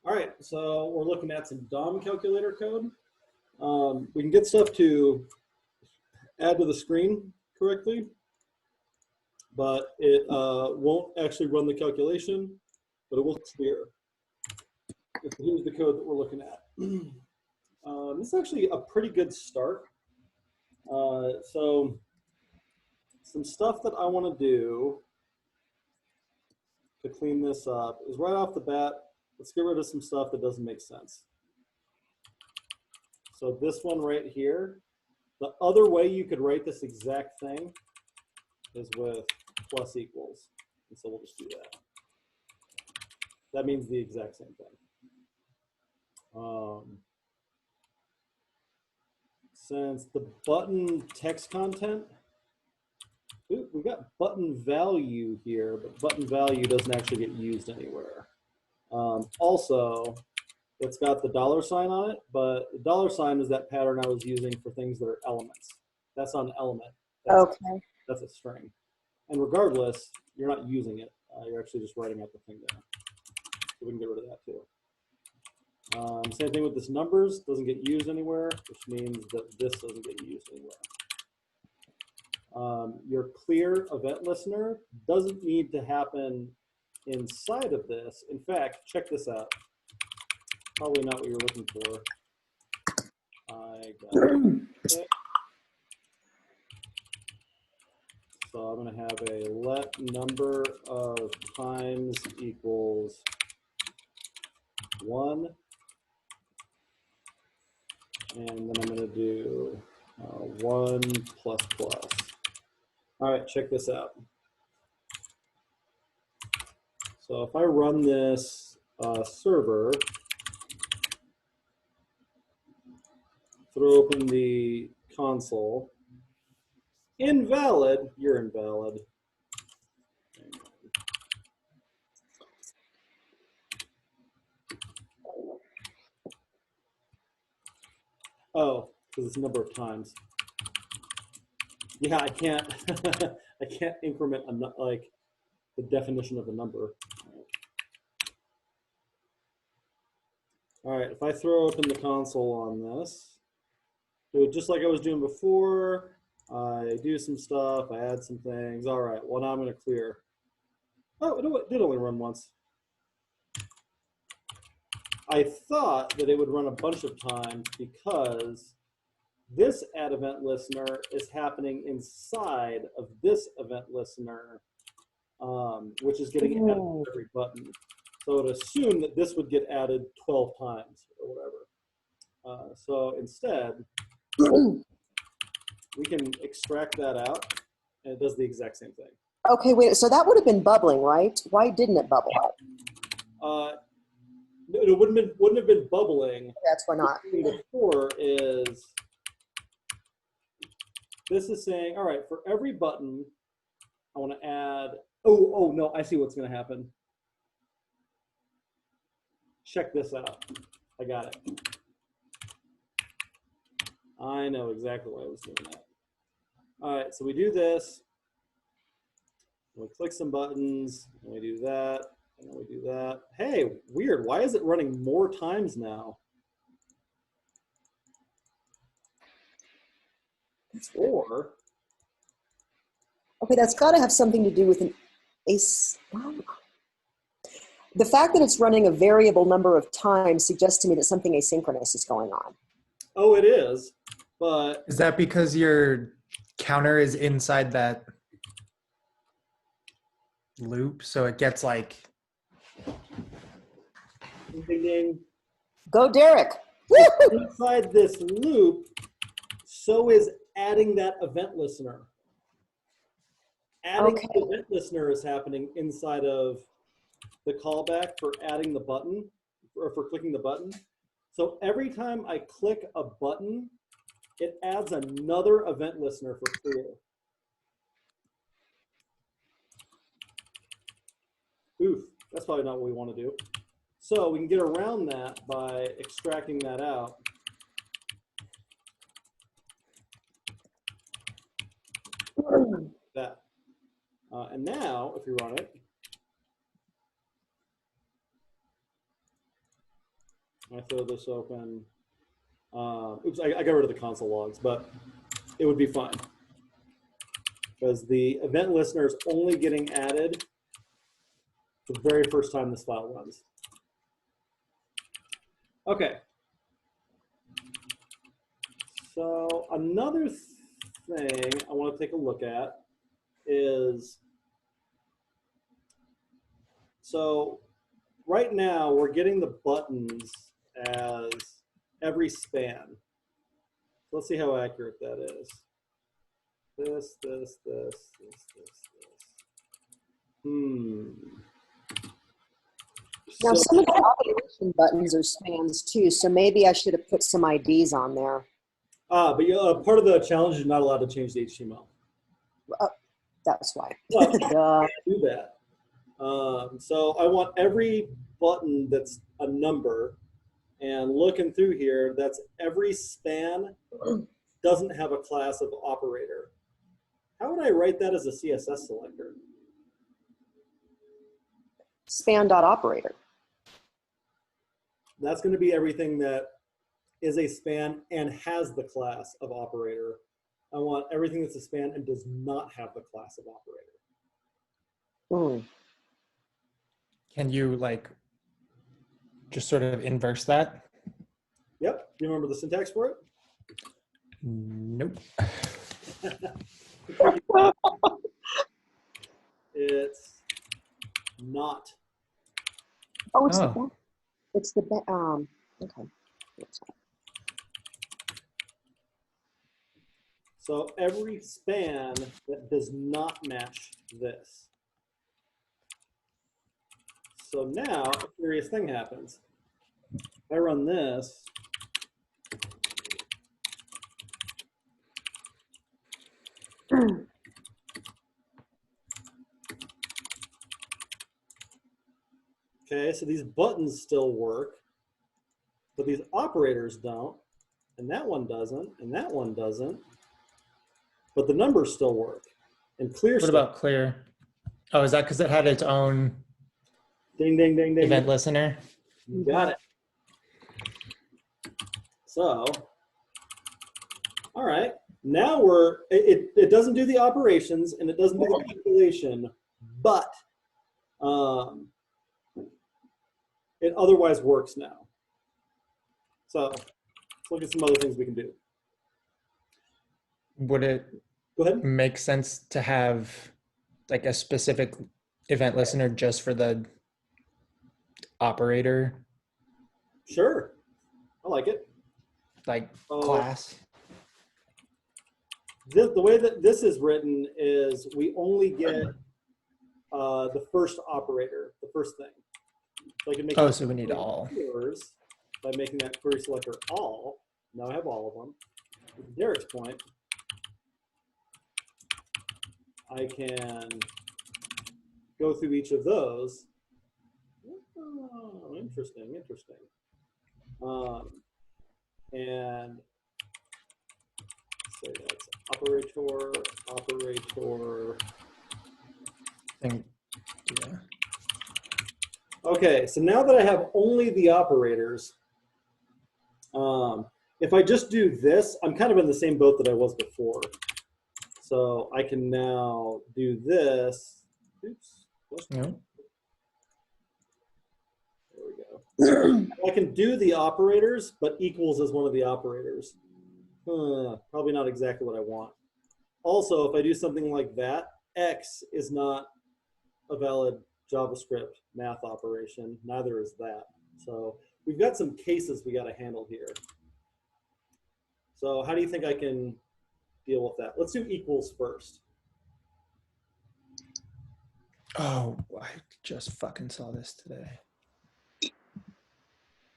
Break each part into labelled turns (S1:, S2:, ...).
S1: All right, so we're looking at some DOM calculator code. We can get stuff to add to the screen correctly, but it won't actually run the calculation, but it will clear. Here's the code that we're looking at. This is actually a pretty good start. So some stuff that I want to do to clean this up is right off the bat, let's get rid of some stuff that doesn't make sense. So this one right here, the other way you could write this exact thing is with plus equals. And so we'll just do that. That means the exact same thing. Since the button text content, we got button value here, but button value doesn't actually get used anywhere. Also, it's got the $sign on it, but the $sign is that pattern I was using for things that are elements. That's not an element. That's a string. And regardless, you're not using it. You're actually just writing out the thing there. So we can get rid of that too. Same thing with this numbers, doesn't get used anywhere, which means that this doesn't get used anywhere. Your clear event listener doesn't need to happen inside of this. In fact, check this out. Probably not what you're looking for. I got it. So I'm going to have a let number of times equals 1. And then I'm going to do 1 plus plus. All right, check this out. So if I run this server, throw open the console, invalid, you're invalid. Oh, because it's a number of times. Yeah, I can't. I can't increment like the definition of a number. All right, if I throw open the console on this, do it just like I was doing before. I do some stuff. I add some things. All right. Well, now I'm going to clear. Oh, it did only run once. I thought that it would run a bunch of times because this add event listener is happening inside of this event listener, which is getting added to every button. So it would assume that this would get added 12 times or whatever. So instead, we can extract that out, and it does the exact same thing.
S2: Okay, wait, so that would have been bubbling, right? Why didn't it bubble up?
S1: It wouldn't have been bubbling.
S2: That's why not.
S1: Before is, this is saying, all right, for every button, I want to add, oh no, I see what's going to happen. Check this out. I got it. I know exactly why I was doing that. All right, so we do this. We click some buttons, and we do that, and then we do that. Hey, weird. Why is it running more times now? Or
S2: okay, that's got to have something to do with the fact that it's running a variable number of times suggests to me that something asynchronous is going on.
S1: Oh, it is, but
S3: is that because your counter is inside that loop, so it gets like
S1: ding, ding.
S2: Go, Derek.
S1: Inside this loop, so is adding that event listener. Adding the event listener is happening inside of the callback for adding the button, or for clicking the button. So every time I click a button, it adds another event listener for clear. Oof, that's probably not what we want to do. So we can get around that by extracting that out. That. And now, if you run it, I throw this open. Oops, I got rid of the console logs, but it would be fine. Because the event listener is only getting added the very first time this file runs. Okay. So another thing I want to take a look at is, so right now we're getting the buttons as every span. Let's see how accurate that is. This.
S2: Now,
S1: So,
S2: some of the operation buttons are spans too, so maybe I should have put some IDs on there.
S1: but part of the challenge is not allowed to change the HTML.
S2: That's why.
S1: Well,
S2: Duh.
S1: do that. So I want every button that's a number, and looking through here, that's every span doesn't have a class of operator. How would I write that as a CSS selector?
S2: Span.operator.
S1: That's going to be everything that is a span and has the class of operator. I want everything that's a span and does not have the class of operator.
S2: Hmm.
S3: Can you like just sort of inverse that?
S1: Yep. Do you remember the syntax for it?
S3: Nope.
S1: It's not.
S2: Oh, it's
S3: Oh.
S2: okay.
S1: So every span that does not match this. So now a curious thing happens. If I run this, okay, so these buttons still work, but these operators don't, and that one doesn't, and that one doesn't, but the numbers still work. And clear
S3: What about clear? Oh, is that because it had its own
S1: ding, ding, ding, ding,
S3: event
S1: ding.
S3: listener?
S1: You got it. So, all right, now it doesn't do the operations and it doesn't do the calculation, but it otherwise works now. So let's look at some other things we can do.
S3: Would it
S1: Go ahead.
S3: make sense to have like a specific event listener just for the operator,
S1: Sure, I like it.
S3: like class?
S1: The way that this is written is we only get the first operator, the first thing. So I can make
S3: Oh, so we need all.
S1: By making that query selector all. Now I have all of them. With Derek's point, I can go through each of those. Oh, interesting, interesting. And say that's operator.
S3: Yeah.
S1: Okay, so now that I have only the operators, if I just do this, I'm kind of in the same boat that I was before. So I can now do this. Oops.
S3: No.
S1: There we go. I can do the operators, but equals is one of the operators. Probably not exactly what I want. Also, if I do something like that, X is not a valid JavaScript math operation. Neither is that. So we've got some cases we got to handle here. So how do you think I can deal with that? Let's do equals first.
S3: Oh, I just fucking saw this today.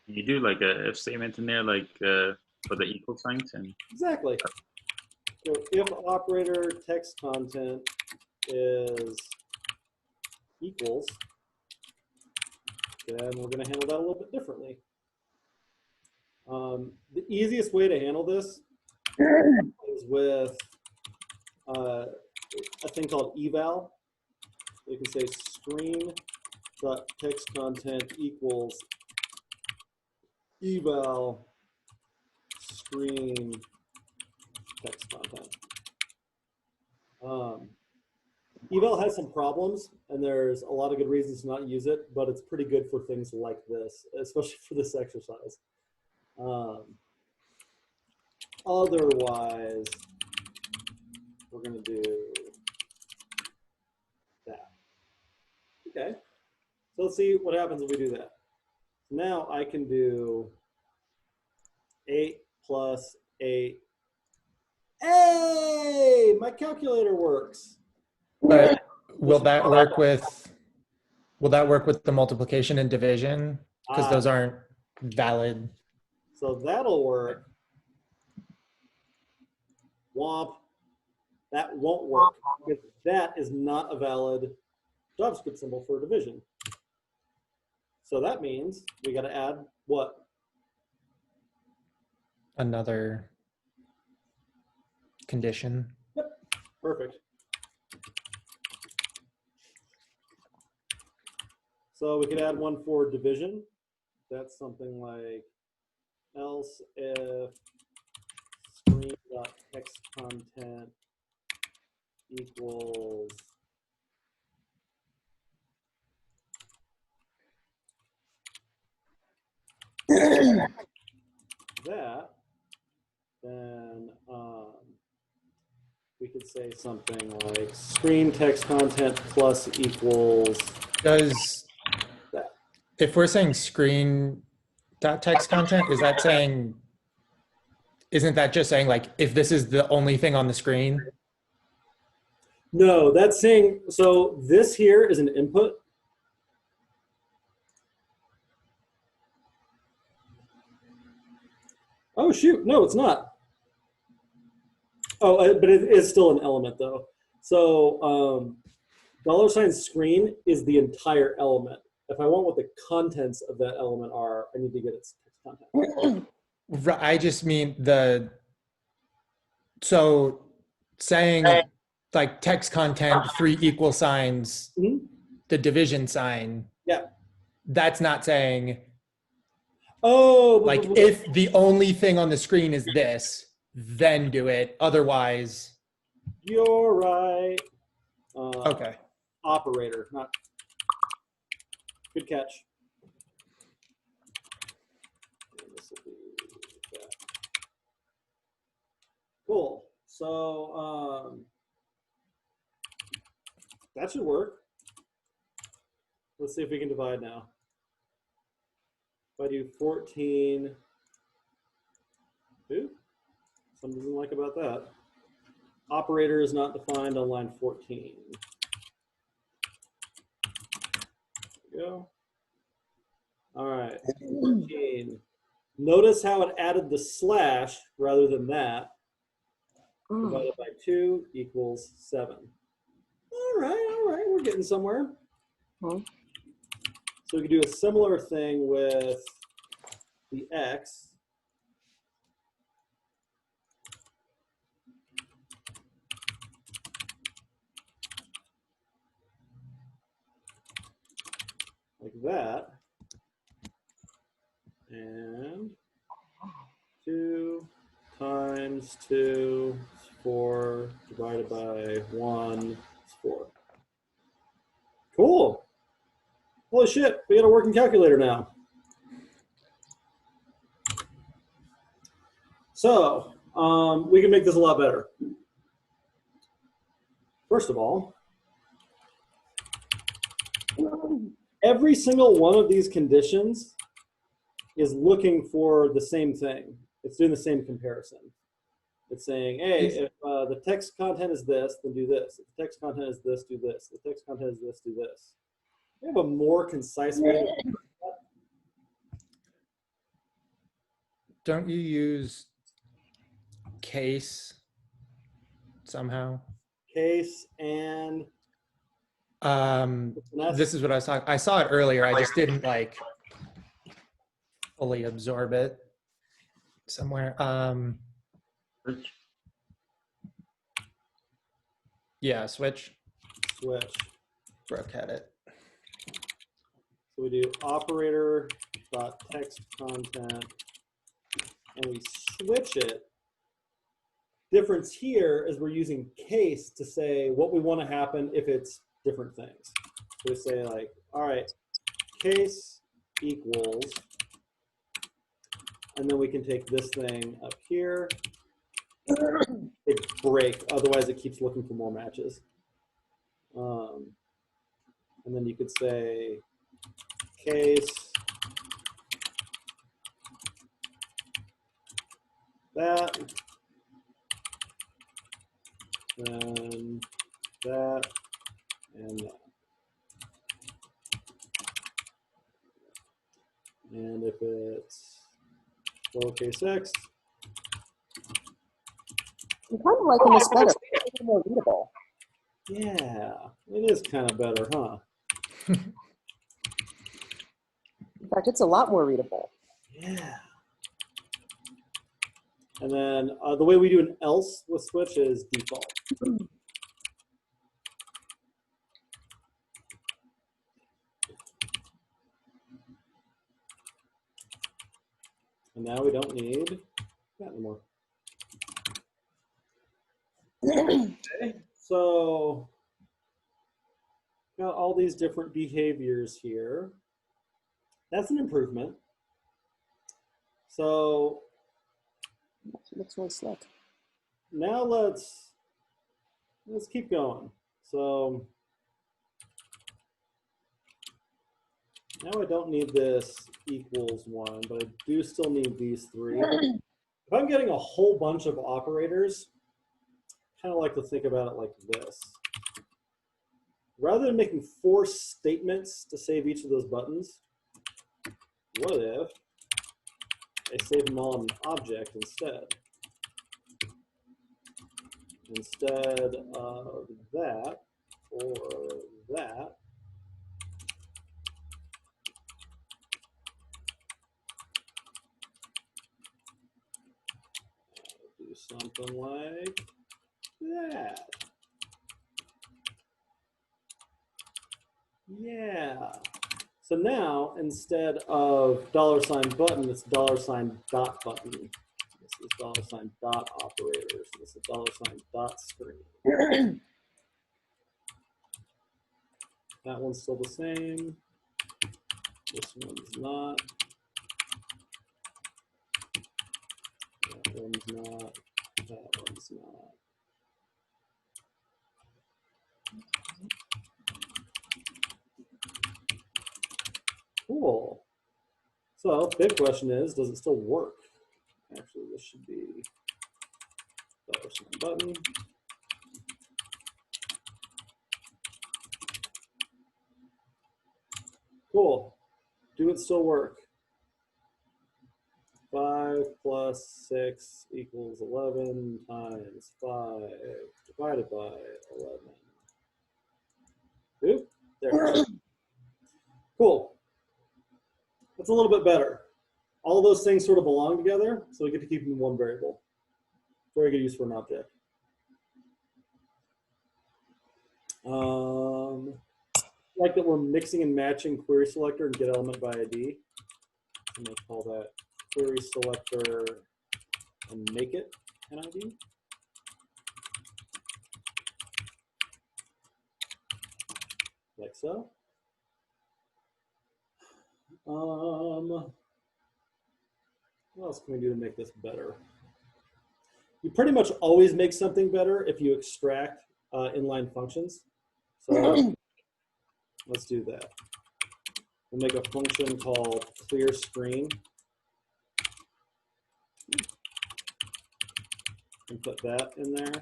S4: You do like a if statement in there, like for the equal signs, and
S1: Exactly. So if operator text content is equals, then we're going to handle that a little bit differently. The easiest way to handle this is with a thing called eval. You can say screen.textContent equals eval screen text content. Eval has some problems, and there's a lot of good reasons to not use it, but it's pretty good for things like this, especially for this exercise. Otherwise, we're going to do that. Okay, so let's see what happens if we do that. Now I can do 8 plus 8. Hey, my calculator works.
S3: But will that work with the multiplication and division? Because those aren't valid.
S1: So that'll work. Womp. That won't work because that is not a valid JavaScript symbol for division. So that means we got to add what?
S3: Another condition.
S1: Yep, perfect. So we could add one for division. That's something like else if screen.text content equals that, then we could say something like screen text content plus equals
S3: Does
S1: that.
S3: if we're saying screen dot text content, is that saying, isn't that just saying like if this is the only thing on the screen?
S1: No, that's saying, so this here is an input. Oh shoot, no, it's not. Oh, but it is still an element though. So $ screen is the entire element. If I want what the contents of that element are, I need to get its text content.
S3: I just mean so saying like text content 3 equal signs, the division sign.
S1: Yeah.
S3: That's not saying,
S1: oh,
S3: like if the only thing on the screen is this, then do it. Otherwise.
S1: You're right.
S3: Okay.
S1: Operator, not. Good catch. This will be that. Cool. So that should work. Let's see if we can divide now. If I do 14, ooh, something doesn't like about that. Operator is not defined on line 14. There we go. All right, 14. Notice how it added the slash rather than that. Divided by 2 equals 7. All right, we're getting somewhere. So we could do a similar thing with the x. Like that. And 2 times 2 is 4 divided by 1 is 4. Cool. Holy shit, we got a working calculator now. So we can make this a lot better. First of all, every single one of these conditions is looking for the same thing. It's doing the same comparison. It's saying, hey, if the text content is this, then do this. If the text content is this, do this. If the text content is this, do this. We have a more concise way to do that.
S3: Don't you use case somehow?
S1: Case and
S3: this is what I was talking. I saw it earlier. I just didn't like fully absorb it somewhere. Yeah, switch.
S1: switch.
S3: Brooke had it.
S1: So we do operator dot text content, and we switch it. Difference here is we're using case to say what we want to happen if it's different things. So we say like, all right, case equals, and then we can take this thing up here, take break, otherwise it keeps looking for more matches. And then you could say case that, then that, and that. And if it's lowercase x,
S2: I'm kind of liking this better. It's a little more readable.
S1: yeah, it is kind of better, huh?
S2: In fact, it's a lot more readable.
S1: Yeah. And then the way we do an else with switch is default. And now we don't need that anymore. Okay, so got all these different behaviors here. That's an improvement. So
S2: It looks really slick.
S1: now let's keep going. So now I don't need this equals 1, but I do still need these 3. If I'm getting a whole bunch of operators, I kind of like to think about it like this. Rather than making 4 statements to save each of those buttons, what if I save them all in an object instead? Instead of that or that, do something like that. Yeah. So now instead of $button, it's $dot button. This is $dot operators. This is $dot screen. That one's still the same. This one's not. That one's not. That one's not. Cool. So big question is, does it still work? Actually, this should be $button. Cool. Do it still work? 5 plus 6 equals 11 times 5 divided by 11. Oop, there it is. Cool. That's a little bit better. All those things sort of belong together, so we get to keep them in one variable. Very good use for an object. Like that we're mixing and matching query selector and get element by ID. I'm going to call that query selector and make it an ID. Like so. What else can we do to make this better? You pretty much always make something better if you extract inline functions. So let's do that. We'll make a function called clear screen. And put that in there.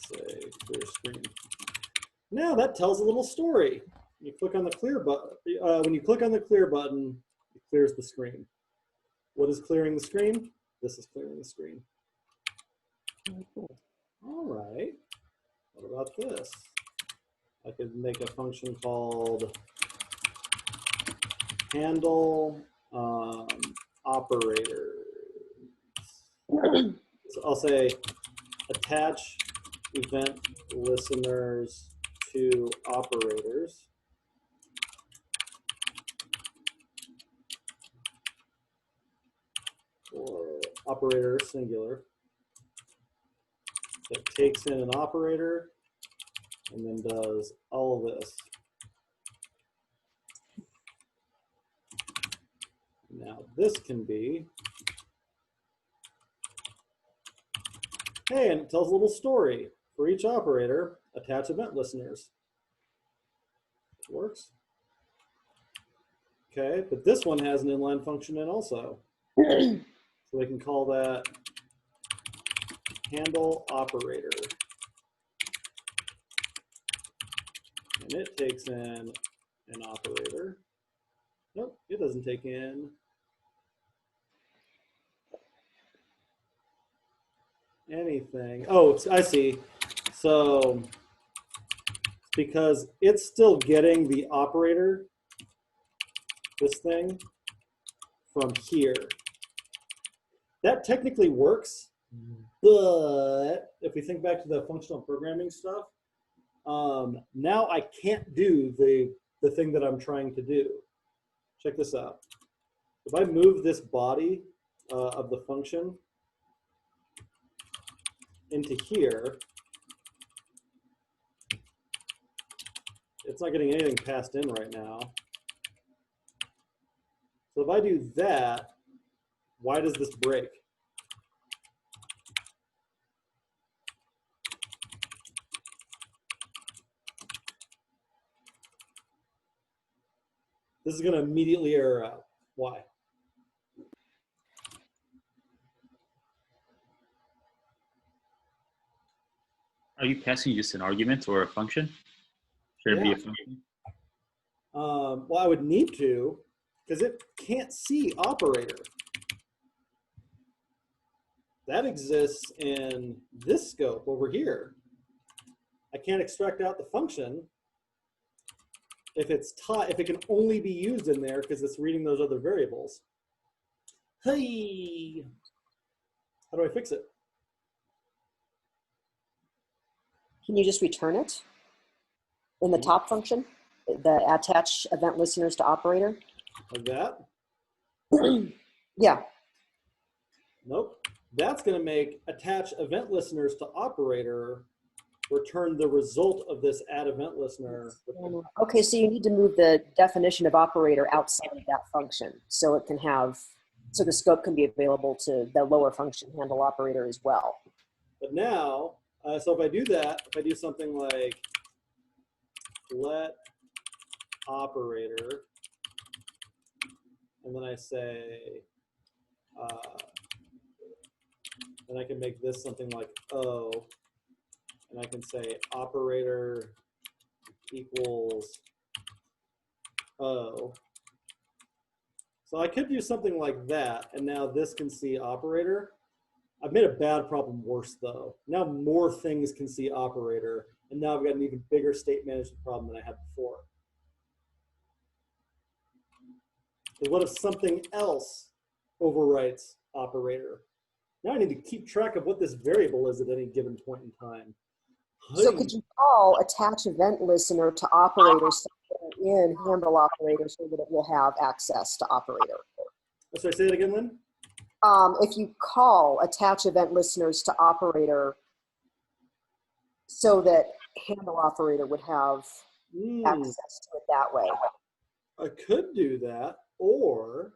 S1: Say clear screen. Now that tells a little story. You click on the clear button. When you click on the clear button, it clears the screen. What is clearing the screen? This is clearing the screen. Cool. All right. What about this? I could make a function called handle operators. So I'll say attach event listeners to operators. Or operator singular that takes in an operator and then does all of this. Now this can be, hey, and it tells a little story. For each operator, attach event listeners. It works. Okay, but this one has an inline function in also. So we can call that handle operator. And it takes in an operator. Nope, it doesn't take in anything. Oh, I see. So because it's still getting the operator, this thing, from here. That technically works, but if we think back to the functional programming stuff, now I can't do the thing that I'm trying to do. Check this out. If I move this body of the function into here, it's not getting anything passed in right now. So if I do that, why does this break? This is going to immediately error out. Why?
S4: Are you passing just an argument or a function? Should it be a function?
S1: Well, I would need to, because it can't see operator. That exists in this scope over here. I can't extract out the function if it's if it can only be used in there because it's reading those other variables. Hey, how do I fix it?
S2: Can you just return it in the top function? The attach event listeners to operator?
S1: Like that?
S2: Yeah.
S1: Nope. That's going to make attach event listeners to operator return the result of this add event listener.
S2: Okay, so you need to move the definition of operator outside of that function so it can have, so the scope can be available to the lower function handle operator as well.
S1: But now, so if I do that, if I do something like let operator, and then I say, and I can make this something like O, and I can say operator equals O. So I could do something like that, and now this can see operator. I've made a bad problem worse though. Now more things can see operator, and now I've got an even bigger state management problem than I had before. But what if something else overwrites operator? Now I need to keep track of what this variable is at any given point in time.
S2: So could you call attach event listener to operator in handle operator so that it will have access to operator?
S1: Sorry, say it again, Lynn?
S2: If you call attach event listeners to operator so that handle operator would have access to it that way.
S1: I could do that, or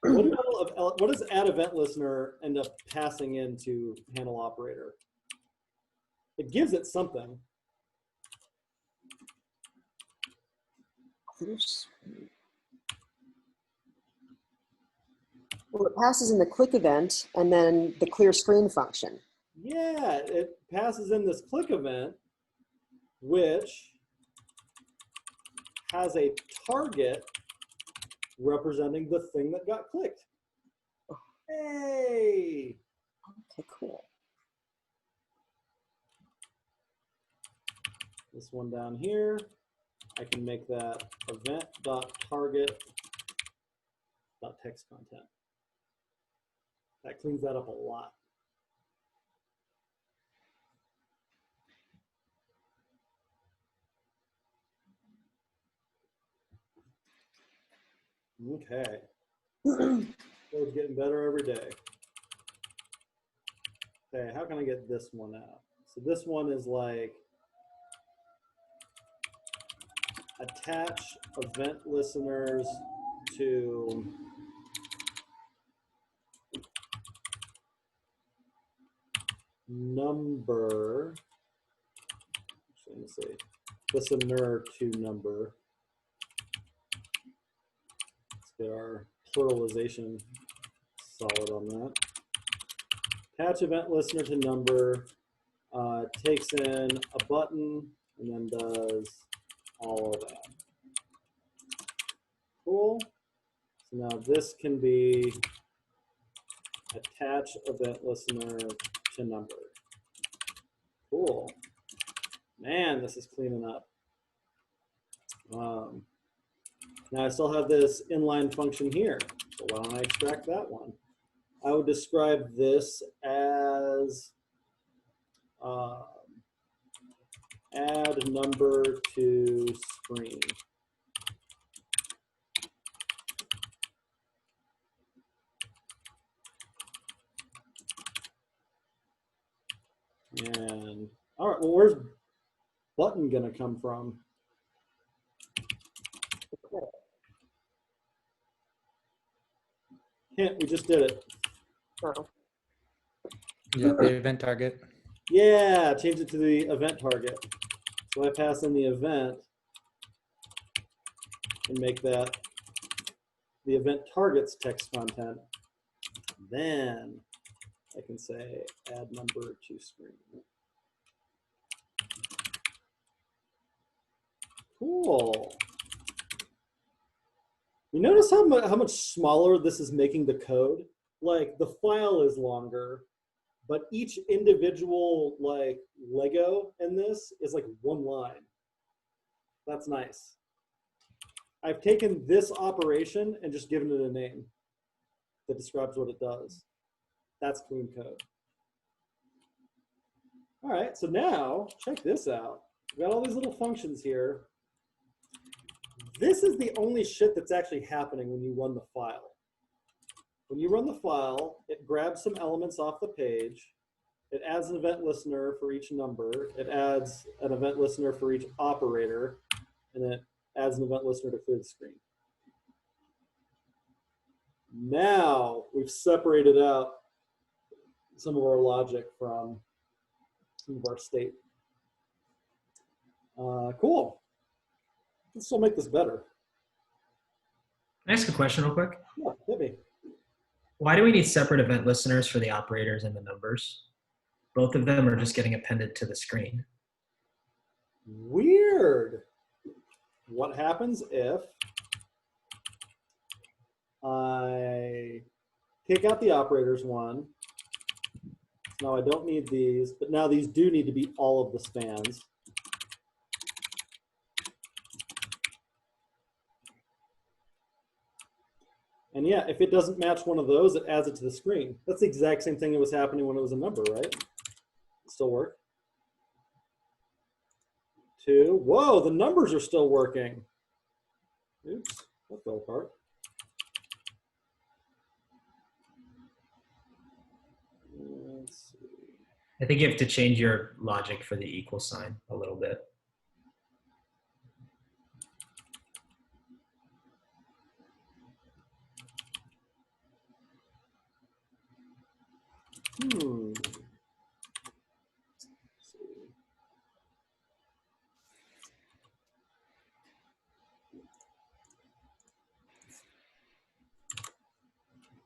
S1: what does add event listener end up passing into handle operator? It gives it something.
S2: Well, it passes in the click event and then the clear screen function.
S1: Yeah, it passes in this click event, which has a target representing the thing that got clicked. Hey!
S2: Okay, cool.
S1: This one down here, I can make that event.target.text content. That cleans that up a lot. Okay. Code's getting better every day. Okay, how can I get this one out? So this one is like attach event listeners to number. Actually, let me say listener to number. Let's get our pluralization solid on that. Attach event listener to number, takes in a button, and then does all of that. Cool. So now this can be attach event listener to number. Cool. Man, this is cleaning up. Now I still have this inline function here. So why don't I extract that one? I would describe this as add number to screen. And all right, well, where's button gonna come from? Hint, we just did it.
S2: Oh.
S3: Yeah, the event target.
S1: Yeah, change it to the event target. So I pass in the event and make that the event target's text content. Then I can say add number to screen. Cool. You notice how much smaller this is making the code? Like the file is longer, but each individual like Lego in this is like one line. That's nice. I've taken this operation and just given it a name that describes what it does. That's clean code. All right, so now check this out. We've got all these little functions here. This is the only shit that's actually happening when you run the file. When you run the file, it grabs some elements off the page. It adds an event listener for each number. It adds an event listener for each operator. And it adds an event listener to clear the screen. Now we've separated out some of our logic from some of our state. Cool. Let's still make this better.
S5: Can I ask a question real quick?
S1: Yeah, hit me.
S5: Why do we need separate event listeners for the operators and the numbers? Both of them are just getting appended to the screen.
S1: Weird. What happens if I take out the operators one? Now I don't need these, but now these do need to be all of the spans. And yeah, if it doesn't match one of those, it adds it to the screen. That's the exact same thing that was happening when it was a number, right? It still work. 2. Whoa, the numbers are still working. Oops, that fell apart. Let's see.
S5: I think you have to change your logic for the equal sign a little bit.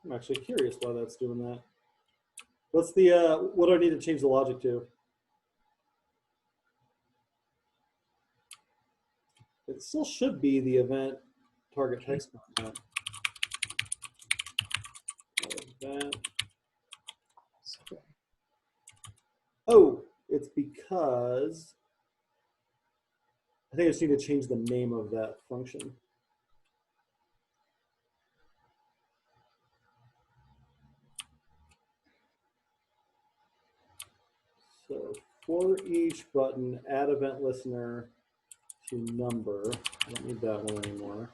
S1: I'm actually curious why that's doing that. What's the what do I need to change the logic to? It still should be the event target text content. Event. Oh, it's because I think I just need to change the name of that function. So for each button, add event listener to number. I don't need that one anymore.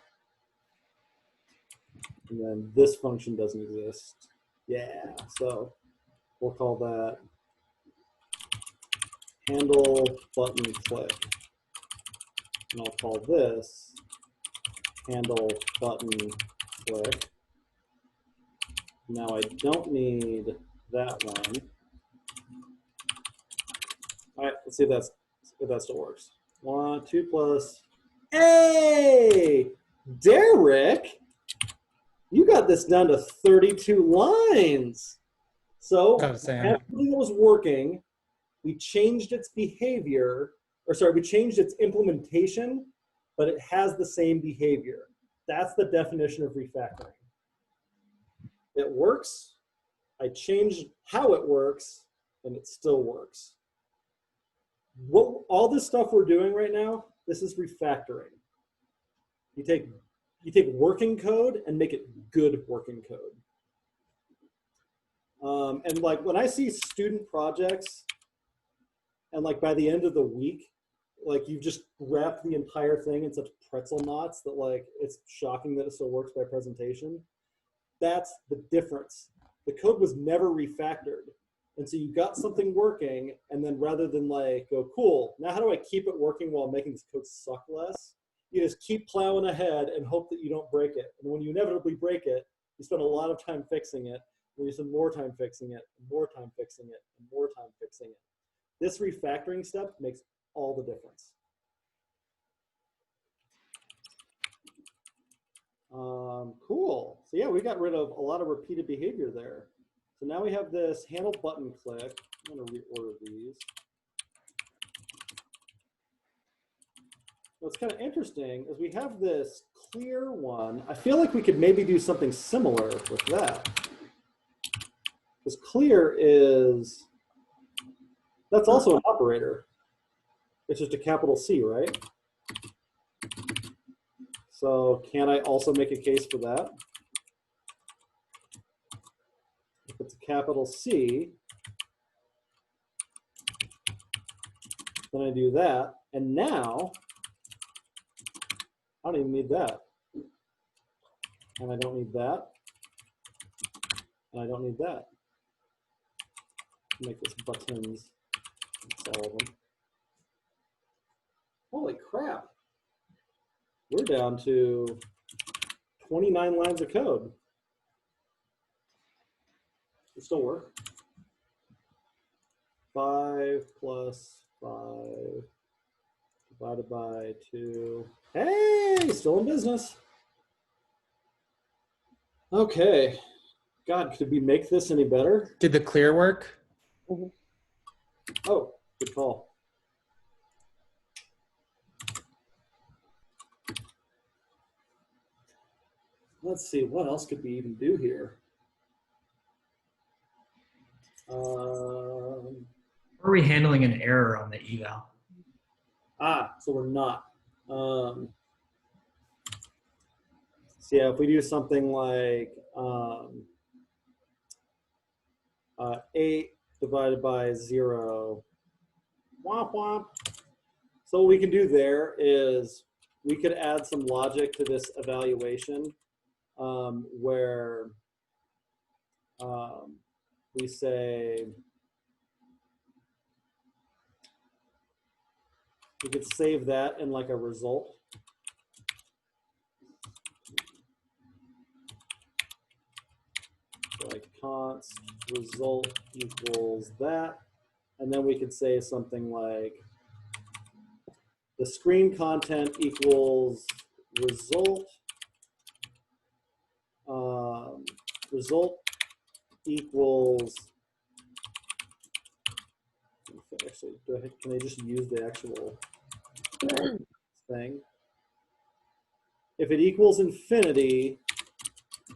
S1: And then this function doesn't exist. Yeah, so we'll call that handle button click. And I'll call this handle button click. Now I don't need that one. All right, let's see if that still works. 1, 2 plus. Hey, Derek, you got this down to 32 lines. So
S3: Oh, Sam.
S1: everything was working. We changed its behavior, or sorry, we changed its implementation, but it has the same behavior. That's the definition of refactoring. It works. I changed how it works, and it still works. What all this stuff we're doing right now, this is refactoring. You take working code and make it good working code. And like when I see student projects, and like by the end of the week, like you've just wrapped the entire thing in such pretzel knots that like it's shocking that it still works by presentation. That's the difference. The code was never refactored. And so you got something working, and then rather than like go, cool, now how do I keep it working while making this code suck less? You just keep plowing ahead and hope that you don't break it. And when you inevitably break it, you spend a lot of time fixing it, and you spend more time fixing it, and more time fixing it, and more time fixing it. This refactoring step makes all the difference. Cool. So yeah, we got rid of a lot of repeated behavior there. So now we have this handle button click. I'm going to reorder these. What's kind of interesting is we have this clear one. I feel like we could maybe do something similar with that. Because clear is, that's also an operator. It's just a capital C, right? So can I also make a case for that? If it's a capital C, then I do that. And now, I don't even need that. And I don't need that. And I don't need that. Make this buttons. That's all of them. Holy crap. We're down to 29 lines of code. It still work. 5 plus 5 divided by 2. Hey, still in business. Okay. God, could we make this any better?
S3: Did the clear work?
S2: Mhm.
S1: Oh, good call. Let's see, what else could we even do here?
S5: Or are we handling an error on the eval?
S1: So we're not. So yeah, if we do something like 8 divided by 0, womp womp. So what we can do there is we could add some logic to this evaluation where we say, we could save that in like a result. So like const result equals that. And then we could say something like the screen content equals result. Result equals, actually, can I just use the actual thing? If it equals infinity,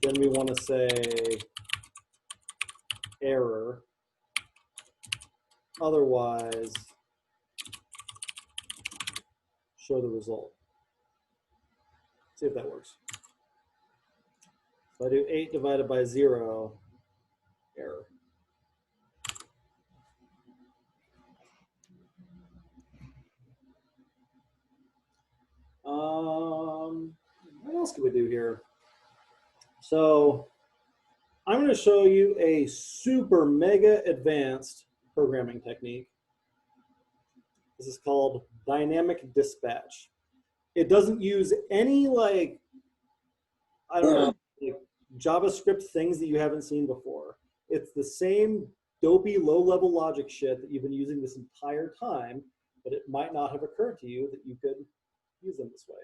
S1: then we want to say error. Otherwise, show the result. See if that works. So I do 8 divided by 0, error. What else can we do here? So I'm going to show you a super mega advanced programming technique. This is called dynamic dispatch. It doesn't use any like, I don't know, like JavaScript things that you haven't seen before. It's the same dopey low-level logic shit that you've been using this entire time, but it might not have occurred to you that you could use them this way.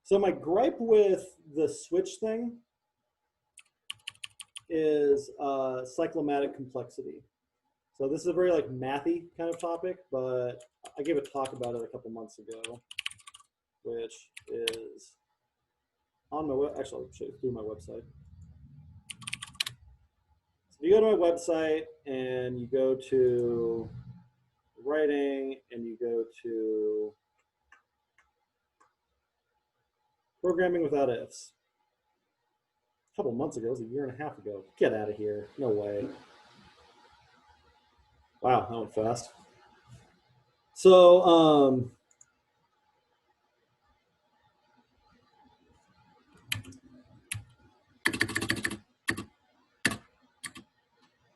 S1: So my gripe with the switch thing is cyclomatic complexity. So this is a very like mathy kind of topic, but I gave a talk about it a couple months ago, which is on my web. Actually, I'll show you through my website. So you go to my website and you go to writing and you go to programming without ifs. A couple months ago, it was a year and a half ago. Get out of here. No way. Wow, that went fast. So,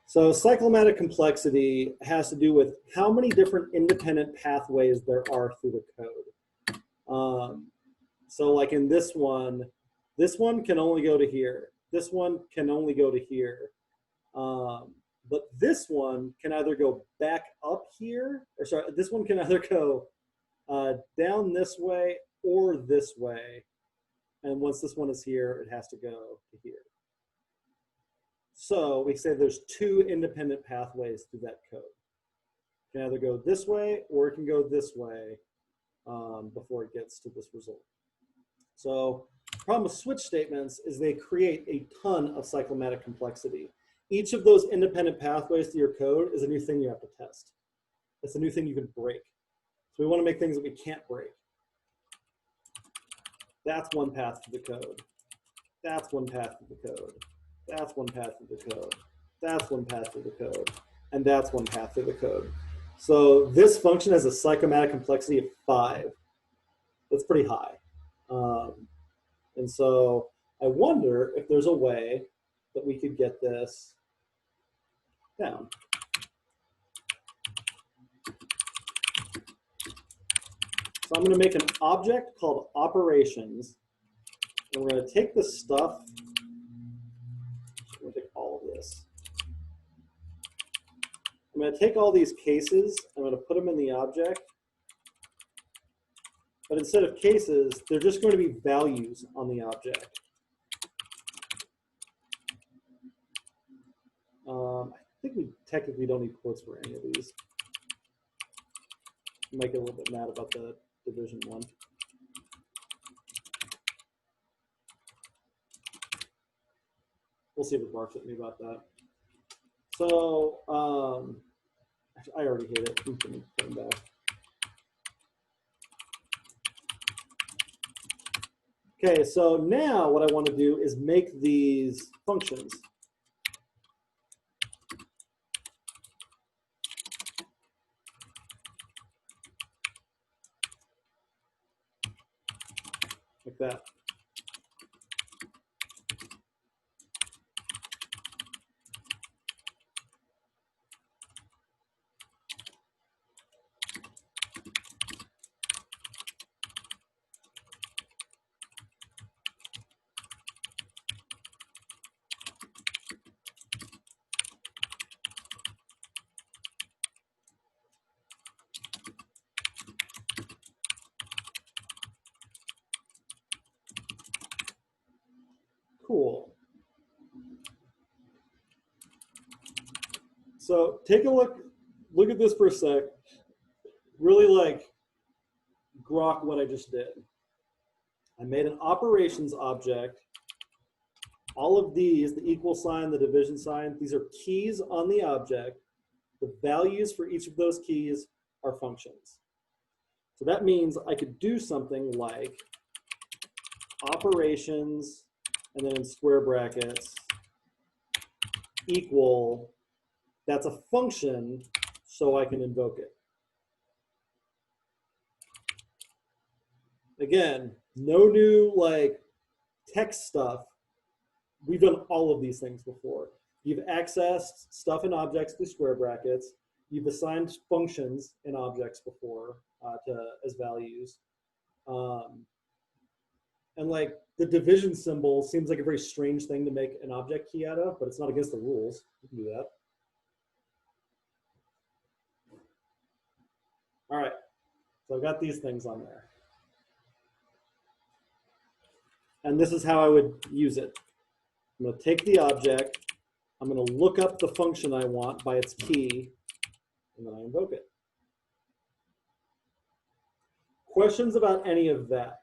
S1: so cyclomatic complexity has to do with how many different independent pathways there are through the code. So like in this one can only go to here. This one can only go to here. But this one can either go back up here, or sorry, this one can either go down this way or this way. And once this one is here, it has to go to here. So we say there's two independent pathways through that code. It can either go this way or it can go this way before it gets to this result. So the problem with switch statements is they create a ton of cyclomatic complexity. Each of those independent pathways to your code is a new thing you have to test. It's a new thing you can break. So we want to make things that we can't break. That's one path to the code. That's one path to the code. That's one path to the code. That's one path to the code. And that's one path to the code. So this function has a cyclomatic complexity of 5. That's pretty high. And so I wonder if there's a way that we could get this down. So I'm going to make an object called operations. And we're going to take this stuff. I'm going to take all of this. I'm going to take all these cases. I'm going to put them in the object. But instead of cases, they're just going to be values on the object. I think we technically don't need quotes for any of these. I might get a little bit mad about the division one. We'll see if it barks at me about that. So I already hate it. I'm going to come back. Okay, so now what I want to do is make these functions. Like that. Cool. So take a look at this for a sec. Really like grok what I just did. I made an operations object. All of these, the equal sign, the division sign, these are keys on the object. The values for each of those keys are functions. So that means I could do something like operations, and then in square brackets, equal, that's a function, so I can invoke it. Again, no new like text stuff, we've done all of these things before. You've accessed stuff in objects through square brackets. You've assigned functions in objects before as values. And like the division symbol seems like a very strange thing to make an object key out of, but it's not against the rules. You can do that. All right, so I've got these things on there. And this is how I would use it. I'm going to take the object, I'm going to look up the function I want by its key, and then I invoke it. Questions about any of that?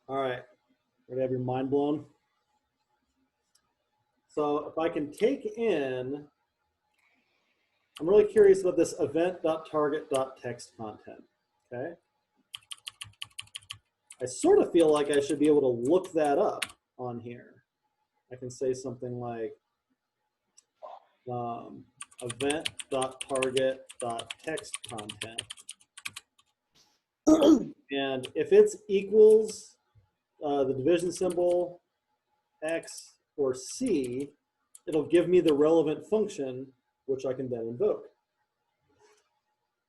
S1: All right, ready to have your mind blown? So if I can take in, I'm really curious about this event.target.text content, okay? I sort of feel like I should be able to look that up on here. I can say something like event.target.text content. And if it's equals the division symbol, X, or C, it'll give me the relevant function, which I can then invoke.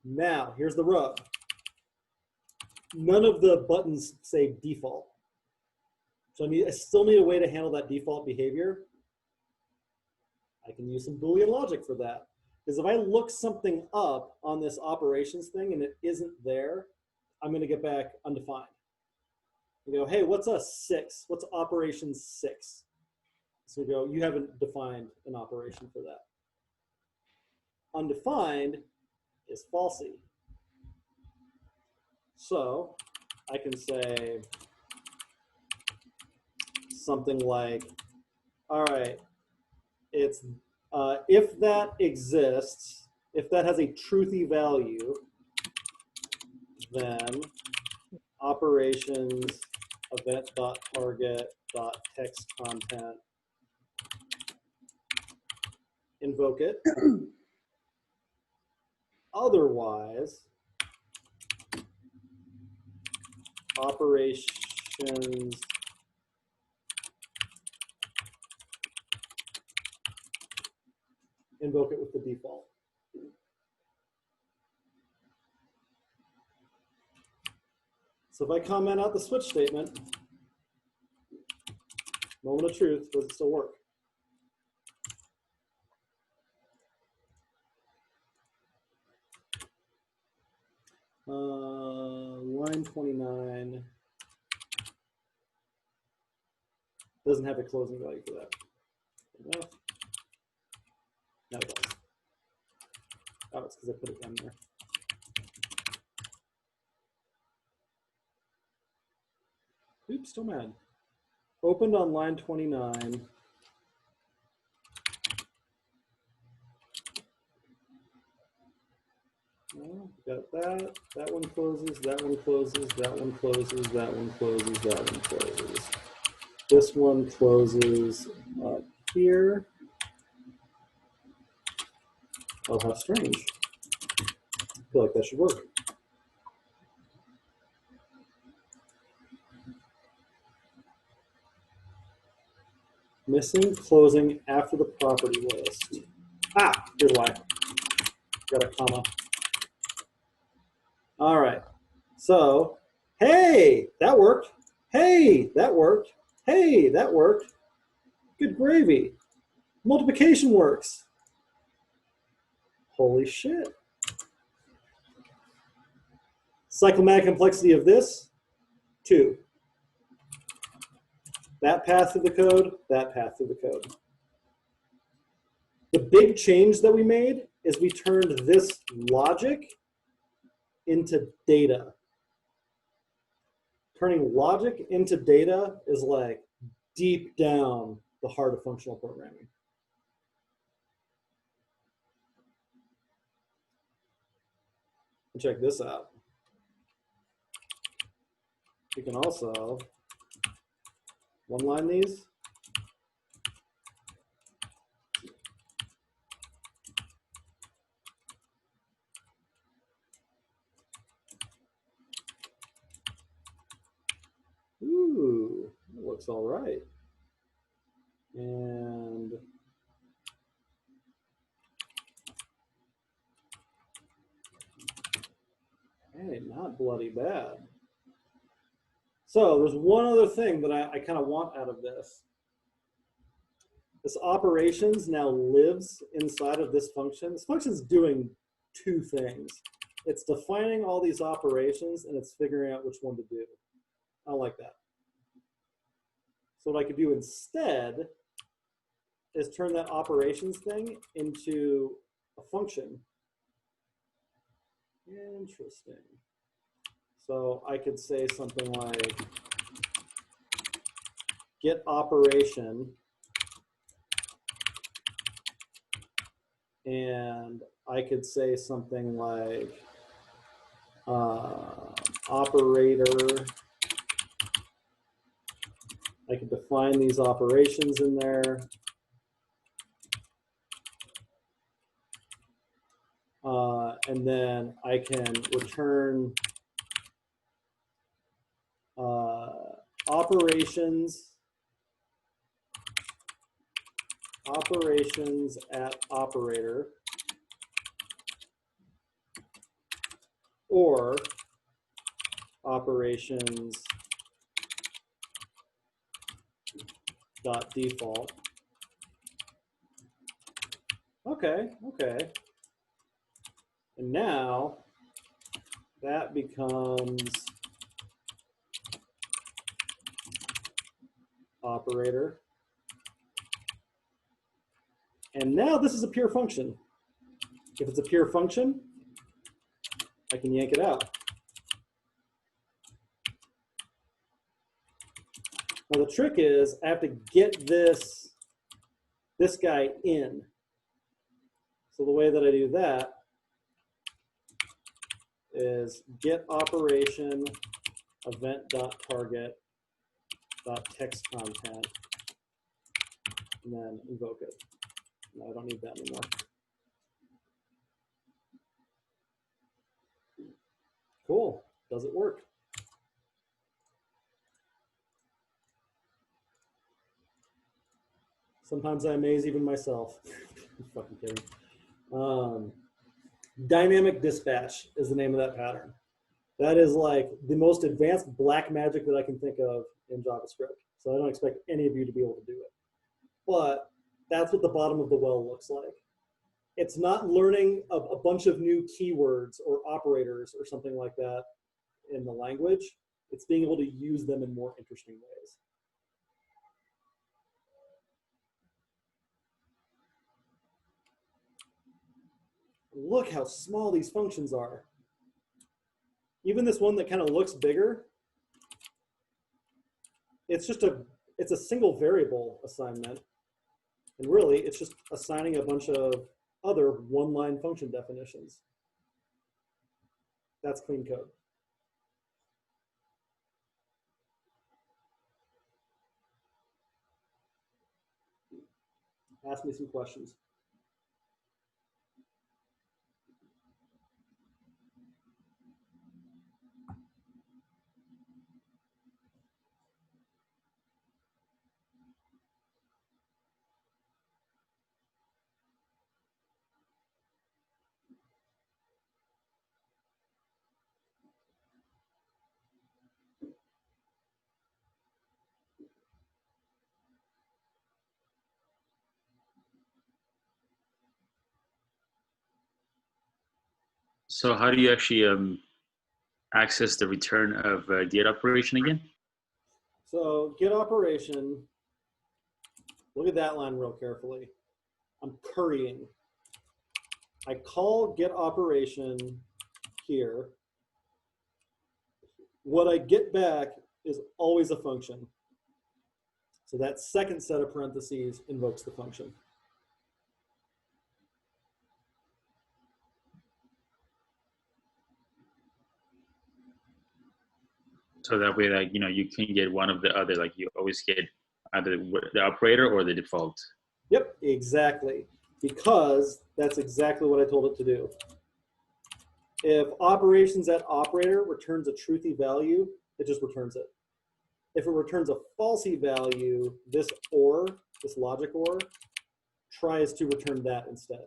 S1: Now, here's the rub. None of the buttons say default. So I still need a way to handle that default behavior. I can use some Boolean logic for that. Because if I look something up on this operations thing and it isn't there, I'm going to get back undefined. You go, hey, what's a 6? What's operation 6? So we go, you haven't defined an operation for that. Undefined is falsy. So I can say something like, all right, it's if that exists, if that has a truthy value, then operations event.target.text content, invoke it. Otherwise, operations invoke it with the default. So if I comment out the switch statement, moment of truth, does it still work? Line 29 doesn't have a closing value for that. Enough? No, it does. Oh, it's because I put it down there. Oops, still mad. Opened on line 29. Well, got that. That one closes, that one closes, that one closes, that one closes, that one closes. This one closes up here. Oh, how strange. I feel like that should work. Missing closing after the property list. Ah, here's why. Got a comma. All right. So, hey, that worked. Hey, that worked. Hey, that worked. Good gravy. Multiplication works. Holy shit. Cyclomatic complexity of this, 2. That path through the code, that path through the code. The big change that we made is we turned this logic into data. Turning logic into data is like deep down the heart of functional programming. And check this out. We can also one line these, Ooh, that looks all right. And hey, not bloody bad. So there's one other thing that I kind of want out of this. This operations now lives inside of this function. This function is doing two things. It's defining all these operations and it's figuring out which one to do. I like that. So what I could do instead is turn that operations thing into a function. Interesting. So I could say something like get operation, and I could say something like operator. I could define these operations in there. And then I can return operations at operator, or operations dot default. Okay. And now that becomes operator. And now this is a pure function. If it's a pure function, I can yank it out. Now the trick is I have to get this guy in. So the way that I do that is get operation event.target.text content, and then invoke it. No, I don't need that anymore. Cool. Does it work? Sometimes I amaze even myself. I'm fucking kidding. Dynamic dispatch is the name of that pattern. That is like the most advanced black magic that I can think of in JavaScript. So I don't expect any of you to be able to do it. But that's what the bottom of the well looks like. It's not learning a bunch of new keywords or operators or something like that in the language. It's being able to use them in more interesting ways. Look how small these functions are. Even this one that kind of looks bigger, it's a single variable assignment. And really, it's just assigning a bunch of other one-line function definitions. That's clean code. Ask me some questions.
S4: So how do you actually access the return of get operation again?
S1: So get operation, look at that line real carefully. I'm currying. I call get operation here. What I get back is always a function. So that second set of parentheses invokes the function.
S4: So that way, like, you can get one of the other, like you always get either the operator or the default.
S1: Yep, exactly. Because that's exactly what I told it to do. If operations at operator returns a truthy value, it just returns it. if it returns a falsy value, this OR, this logic OR, tries to return that instead.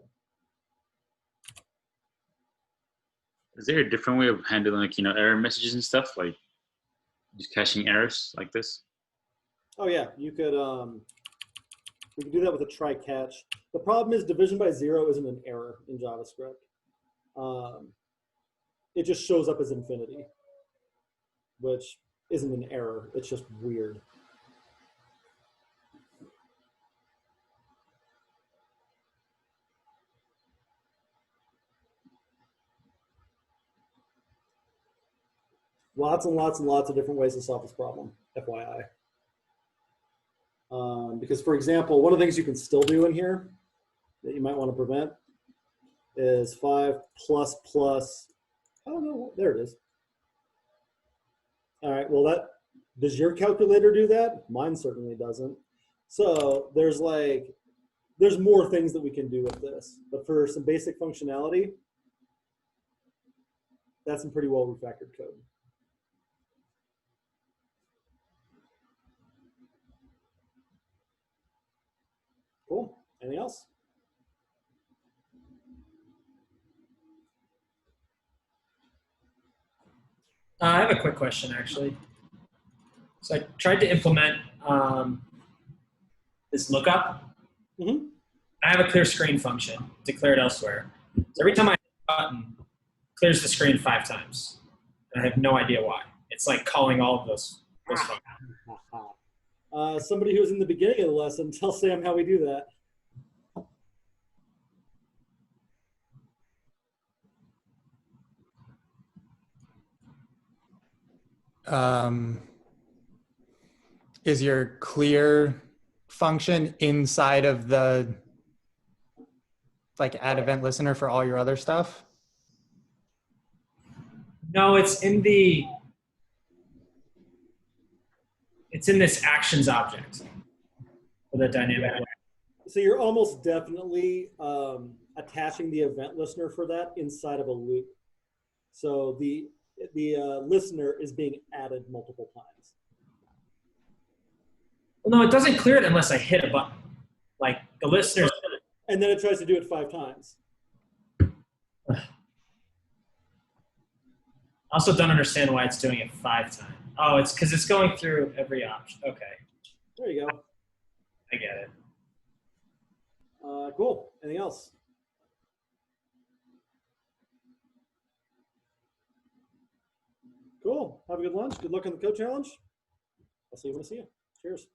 S4: Is there a different way of handling, like, error messages and stuff, like just caching errors like this?
S1: Oh yeah, you could do that with a try catch. The problem is division by 0 isn't an error in JavaScript. It just shows up as infinity, which isn't an error. It's just weird. Lots and lots and lots of different ways to solve this problem, FYI. Because, for example, one of the things you can still do in here that you might want to prevent is 5 plus plus, oh no, there it is. All right, well, does your calculator do that? Mine certainly doesn't. So there's more things that we can do with this. But for some basic functionality, that's some pretty well refactored code. Cool. Anything else?
S5: I have a quick question, actually. So I tried to implement this lookup.
S1: Mm-hmm.
S5: I have a clear screen function declared elsewhere. So every time I hit a button, it clears the screen 5 times. And I have no idea why. It's like calling all of those functions.
S1: Somebody who was in the beginning of the lesson, tell Sam how we do that.
S3: Is your clear function inside of the add event listener for all your other stuff?
S5: No, it's in this actions object for the dynamic.
S1: So you're almost definitely attaching the event listener for that inside of a loop. So the listener is being added multiple times.
S5: Well, no, it doesn't clear it unless I hit a button. Like the listener.
S1: And then it tries to do it 5 times.
S5: I also don't understand why it's doing it 5 times. Oh, it's because it's going through every option. Okay.
S1: There you go.
S5: I get it.
S1: Cool. Anything else? Cool. Have a good lunch. Good luck on the code challenge. I'll see you when I see you. Cheers.